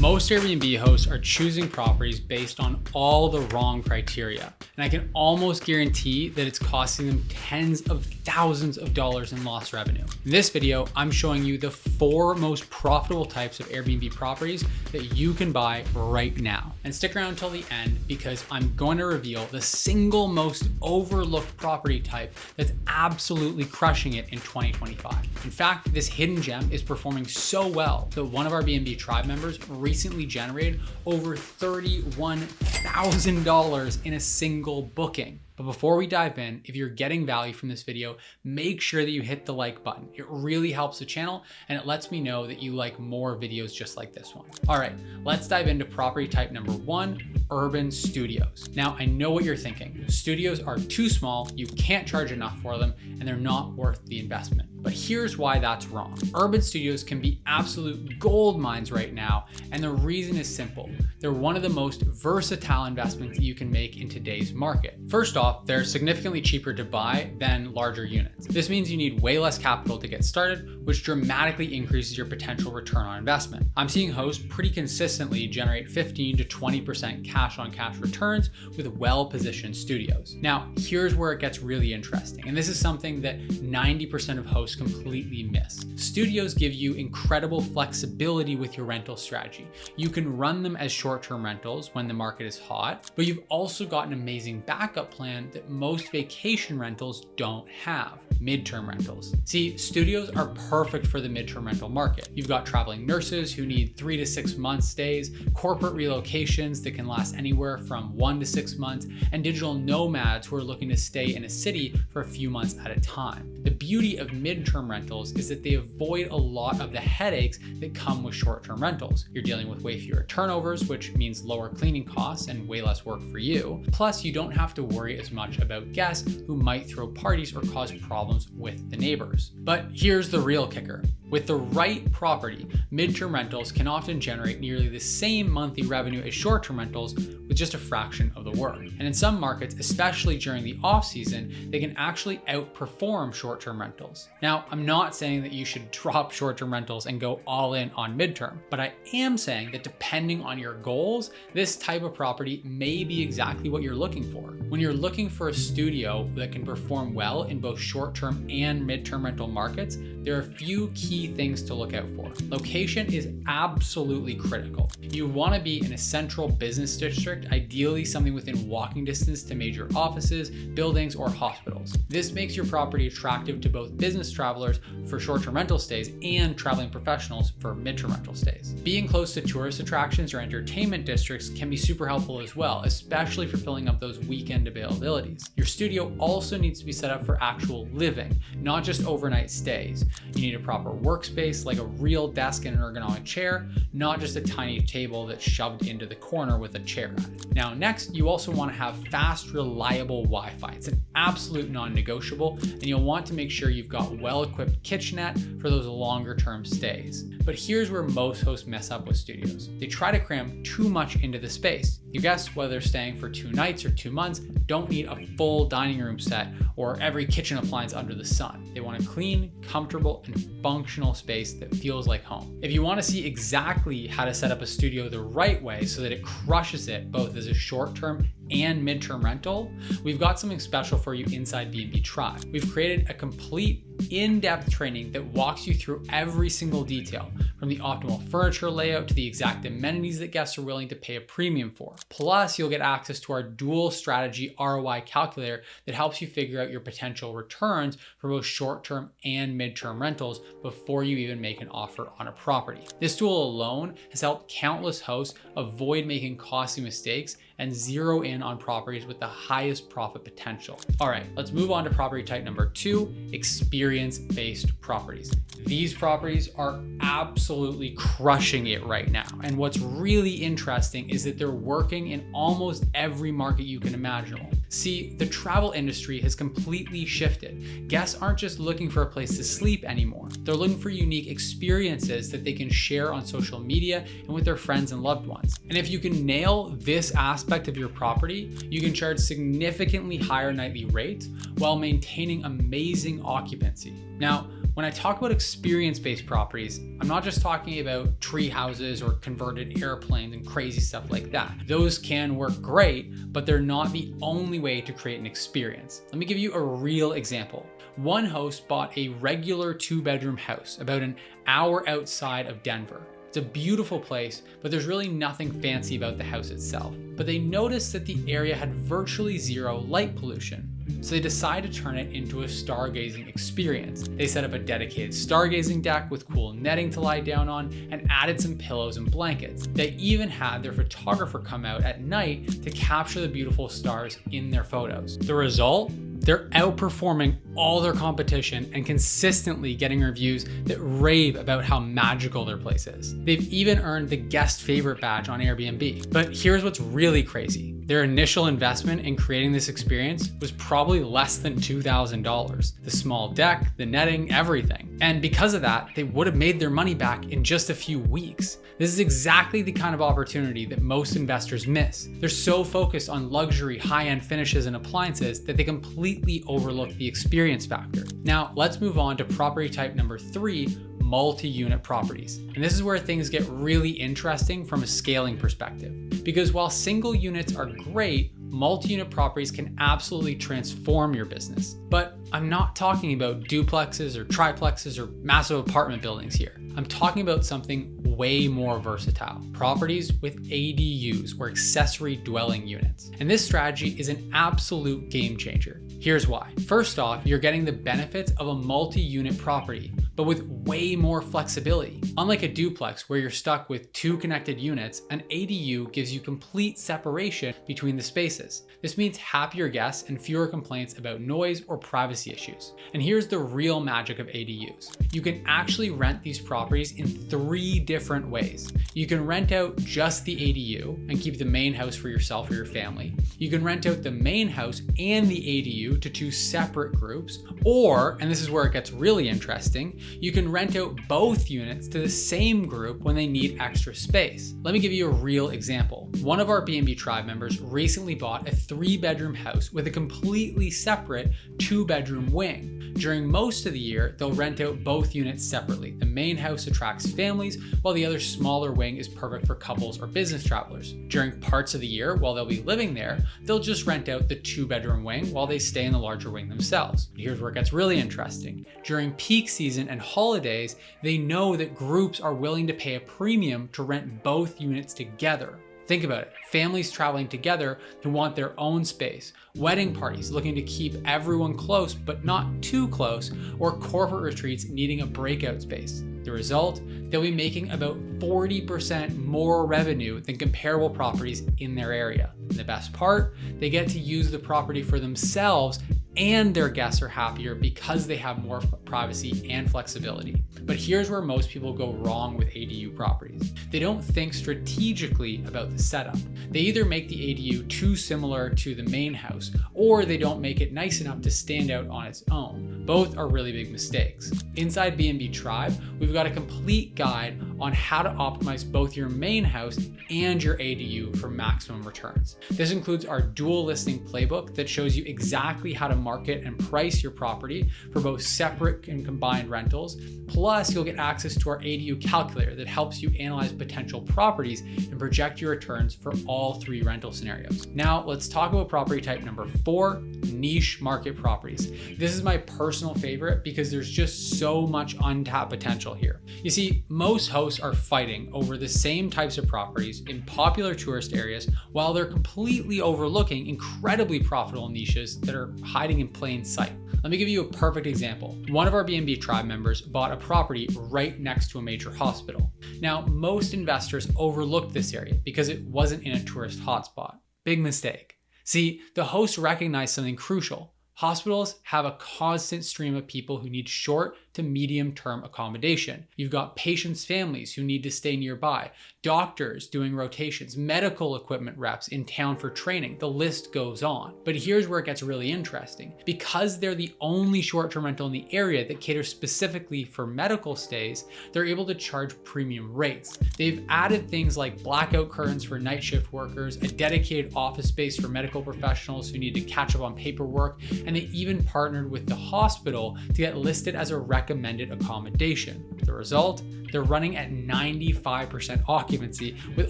Most Airbnb hosts are choosing properties based on all the wrong criteria, and I can almost guarantee that it's costing them tens of thousands of dollars in lost revenue. In this video, I'm showing you the 4 most profitable types of Airbnb properties that you can buy right now. And stick around till the end because I'm going to reveal the single most overlooked property type that's absolutely crushing it in 2025. In fact, this hidden gem is performing so well that one of our Airbnb tribe members recently generated over $31,000 in a single booking. But before we dive in, if you're getting value from this video, make sure that you hit the like button. It really helps the channel and it lets me know that you like more videos just like this one. All right, let's dive into property type number 1, urban studios. Now, I know what you're thinking. Studios are too small, you can't charge enough for them, and they're not worth the investment. But here's why that's wrong. Urban studios can be absolute gold mines right now, and the reason is simple. They're one of the most versatile investments that you can make in today's market. First off, they're significantly cheaper to buy than larger units. This means you need way less capital to get started, which dramatically increases your potential return on investment. I'm seeing hosts pretty consistently generate 15 to 20% cash on cash returns with well-positioned studios. Now, here's where it gets really interesting, and this is something that 90% of hosts completely miss. Studios give you incredible flexibility with your rental strategy. You can run them as short-term rentals when the market is hot, but you've also got an amazing backup plan that most vacation rentals don't have: midterm rentals. See, studios are perfect for the midterm rental market. You've got traveling nurses who need 3 to 6 month stays, corporate relocations that can last anywhere from 1 to 6 months, and digital nomads who are looking to stay in a city for a few months at a time. The beauty of midterm rentals is that they avoid a lot of the headaches that come with short-term rentals. You're dealing with way fewer turnovers, which means lower cleaning costs and way less work for you. Plus, you don't have to worry as much about guests who might throw parties or cause problems with the neighbors. But here's the real kicker. With the right property, midterm rentals can often generate nearly the same monthly revenue as short-term rentals with just a fraction of the work. And in some markets, especially during the off-season, they can actually outperform short-term rentals. Now, I'm not saying that you should drop short-term rentals and go all in on midterm, but I am saying that depending on your goals, this type of property may be exactly what you're looking for. When you're looking for a studio that can perform well in both short-term and midterm rental markets, there are a few key things to look out for. Location is absolutely critical. You want to be in a central business district, ideally something within walking distance to major offices, buildings, or hospitals. This makes your property attractive to both business travelers for short-term rental stays and traveling professionals for midterm rental stays. Being close to tourist attractions or entertainment districts can be super helpful as well, especially for filling up those weekend availabilities. Your studio also needs to be set up for actual living, not just overnight stays. You need a proper workspace like a real desk and an ergonomic chair, not just a tiny table that's shoved into the corner with a chair at it. Now, next, you also want to have fast, reliable Wi-Fi. It's an absolute non-negotiable, and you'll want to make sure you've got well-equipped kitchenette for those longer-term stays. But here's where most hosts mess up with studios. They try to cram too much into the space. Your guests, whether they're staying for 2 nights or 2 months, don't need a full dining room set or every kitchen appliance under the sun. They want a clean, comfortable, and functional space that feels like home. If you want to see exactly how to set up a studio the right way so that it crushes it both as a short-term and midterm rental, we've got something special for you inside B&B Tribe. We've created a complete in-depth training that walks you through every single detail, from the optimal furniture layout to the exact amenities that guests are willing to pay a premium for. Plus, you'll get access to our dual strategy ROI calculator that helps you figure out your potential returns for both short-term and midterm rentals before you even make an offer on a property. This tool alone has helped countless hosts avoid making costly mistakes and zero in on properties with the highest profit potential. All right, let's move on to property type number 2, experience-based properties. These properties are absolutely crushing it right now. And what's really interesting is that they're working in almost every market you can imagine. See, the travel industry has completely shifted. Guests aren't just looking for a place to sleep anymore. They're looking for unique experiences that they can share on social media and with their friends and loved ones. And if you can nail this aspect of your property, you can charge significantly higher nightly rates while maintaining amazing occupancy. Now, When I talk about experience-based properties, I'm not just talking about tree houses or converted airplanes and crazy stuff like that. Those can work great, but they're not the only way to create an experience. Let me give you a real example. One host bought a regular 2-bedroom house about an hour outside of Denver. It's a beautiful place, but there's really nothing fancy about the house itself. But they noticed that the area had virtually zero light pollution. So they decided to turn it into a stargazing experience. They set up a dedicated stargazing deck with cool netting to lie down on and added some pillows and blankets. They even had their photographer come out at night to capture the beautiful stars in their photos. The result? They're outperforming all their competition and consistently getting reviews that rave about how magical their place is. They've even earned the guest favorite badge on Airbnb. But here's what's really crazy. Their initial investment in creating this experience was probably less than $2,000. The small deck, the netting, everything. And because of that, they would have made their money back in just a few weeks. This is exactly the kind of opportunity that most investors miss. They're so focused on luxury, high-end finishes and appliances that they completely overlook the experience factor. Now, let's move on to property type number 3, multi-unit properties. And this is where things get really interesting from a scaling perspective. Because while single units are great, multi-unit properties can absolutely transform your business. But I'm not talking about duplexes or triplexes or massive apartment buildings here. I'm talking about something way more versatile. Properties with ADUs, or accessory dwelling units. And this strategy is an absolute game changer. Here's why. First off, you're getting the benefits of a multi-unit property, but with way more flexibility. Unlike a duplex where you're stuck with 2 connected units, an ADU gives you complete separation between the spaces. This means happier guests and fewer complaints about noise or privacy issues. And here's the real magic of ADUs. You can actually rent these properties in 3 different ways. You can rent out just the ADU and keep the main house for yourself or your family. You can rent out the main house and the ADU to 2 separate groups, or, and this is where it gets really interesting, you can rent out both units to the same group when they need extra space. Let me give you a real example. One of our BNB Tribe members recently bought a 3-bedroom house with a completely separate 2-bedroom wing. During most of the year, they'll rent out both units separately. The main house attracts families, while the other smaller wing is perfect for couples or business travelers. During parts of the year, while they'll be living there, they'll just rent out the 2-bedroom wing while they stay in the larger wing themselves. But here's where it gets really interesting. During peak season and holidays, they know that groups are willing to pay a premium to rent both units together. Think about it. Families traveling together who want their own space, wedding parties looking to keep everyone close but not too close, or corporate retreats needing a breakout space. The result? They'll be making about 40% more revenue than comparable properties in their area. And the best part? They get to use the property for themselves, and their guests are happier because they have more privacy and flexibility. But here's where most people go wrong with ADU properties. They don't think strategically about the setup. They either make the ADU too similar to the main house, or they don't make it nice enough to stand out on its own. Both are really big mistakes. Inside BNB Tribe, we've got a complete guide on how to optimize both your main house and your ADU for maximum returns. This includes our dual listing playbook that shows you exactly how to market and price your property for both separate and combined rentals. Plus, you'll get access to our ADU calculator that helps you analyze potential properties and project your returns for all 3 rental scenarios. Now, let's talk about property type number 4, niche market properties. This is my personal favorite because there's just so much untapped potential here. You see, most hosts are fighting over the same types of properties in popular tourist areas while they're completely overlooking incredibly profitable niches that are hiding in plain sight. Let me give you a perfect example. One of our BNB Tribe members bought a property right next to a major hospital. Now, most investors overlooked this area because it wasn't in a tourist hotspot. Big mistake. See, the host recognized something crucial. Hospitals have a constant stream of people who need short to medium-term accommodation. You've got patients' families who need to stay nearby, doctors doing rotations, medical equipment reps in town for training, the list goes on. But here's where it gets really interesting. Because they're the only short-term rental in the area that caters specifically for medical stays, they're able to charge premium rates. They've added things like blackout curtains for night shift workers, a dedicated office space for medical professionals who need to catch up on paperwork, and they even partnered with the hospital to get listed as a recommended recommended accommodation. The result? They're running at 95% occupancy with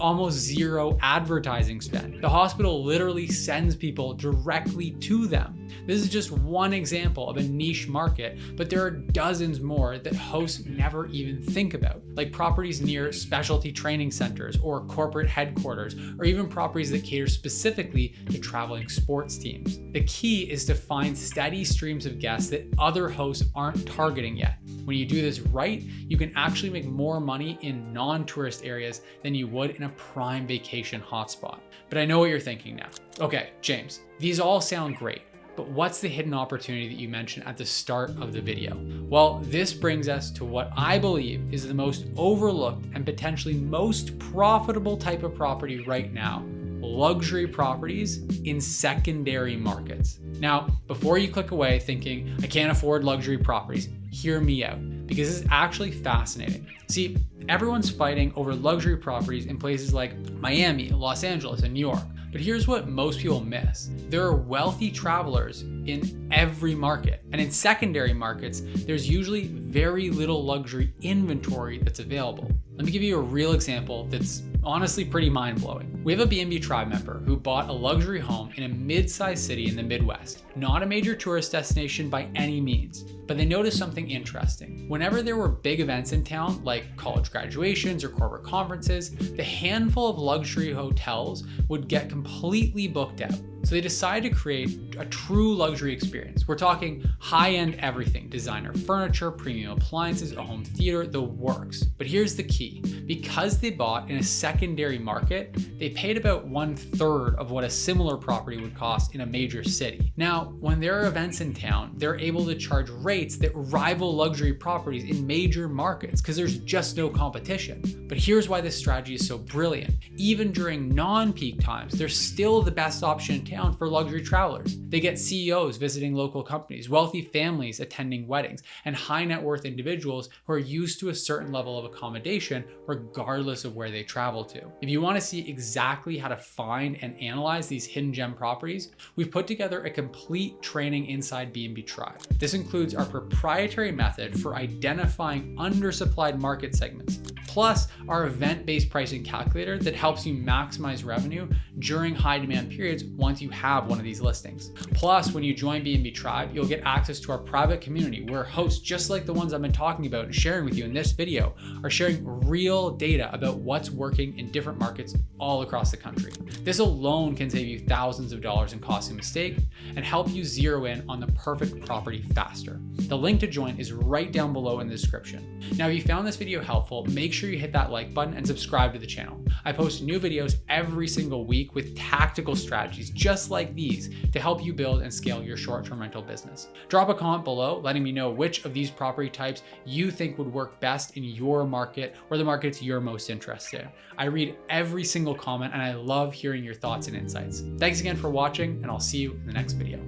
almost zero advertising spend. The hospital literally sends people directly to them. This is just one example of a niche market, but there are dozens more that hosts never even think about, like properties near specialty training centers or corporate headquarters, or even properties that cater specifically to traveling sports teams. The key is to find steady streams of guests that other hosts aren't targeting yet. When you do this right, you can actually make more money in non-tourist areas than you would in a prime vacation hotspot. But I know what you're thinking now. Okay, James, these all sound great, but what's the hidden opportunity that you mentioned at the start of the video? Well, this brings us to what I believe is the most overlooked and potentially most profitable type of property right now: luxury properties in secondary markets. Now, before you click away thinking, I can't afford luxury properties, hear me out, because this is actually fascinating. See, everyone's fighting over luxury properties in places like Miami, Los Angeles, and New York. But here's what most people miss. There are wealthy travelers in every market. And in secondary markets, there's usually very little luxury inventory that's available. Let me give you a real example that's honestly pretty mind-blowing. We have a B&B Tribe member who bought a luxury home in a mid-sized city in the Midwest, not a major tourist destination by any means. But they noticed something interesting. Whenever there were big events in town, like college graduations or corporate conferences, the handful of luxury hotels would get completely booked out. So they decided to create a true luxury experience. We're talking high-end everything: designer furniture, premium appliances, a home theater, the works. But here's the key. Because they bought in a secondary market, they paid about 1/3 of what a similar property would cost in a major city. Now, when there are events in town, they're able to charge rates that rival luxury properties in major markets because there's just no competition. But here's why this strategy is so brilliant. Even during non-peak times, they're still the best option in town for luxury travelers. They get CEOs visiting local companies, wealthy families attending weddings, and high net worth individuals who are used to a certain level of accommodation regardless of where they travel to. If you want to see exactly how to find and analyze these hidden gem properties, we've put together a complete training inside B&B Tribe. This includes our proprietary method for identifying undersupplied market segments, plus our event-based pricing calculator that helps you maximize revenue during high demand periods once you have one of these listings. Plus, when you join B&B Tribe, you'll get access to our private community where hosts just like the ones I've been talking about and sharing with you in this video are sharing real data about what's working in different markets all across the country. This alone can save you thousands of dollars in costly mistakes and help you zero in on the perfect property faster. The link to join is right down below in the description. Now, if you found this video helpful, make sure you hit that like button and subscribe to the channel. I post new videos every single week with tactical strategies just like these to help you build and scale your short-term rental business. Drop a comment below letting me know which of these property types you think would work best in your market or the markets you're most interested in. I read every single comment and I love hearing your thoughts and insights. Thanks again for watching, and I'll see you in the next video.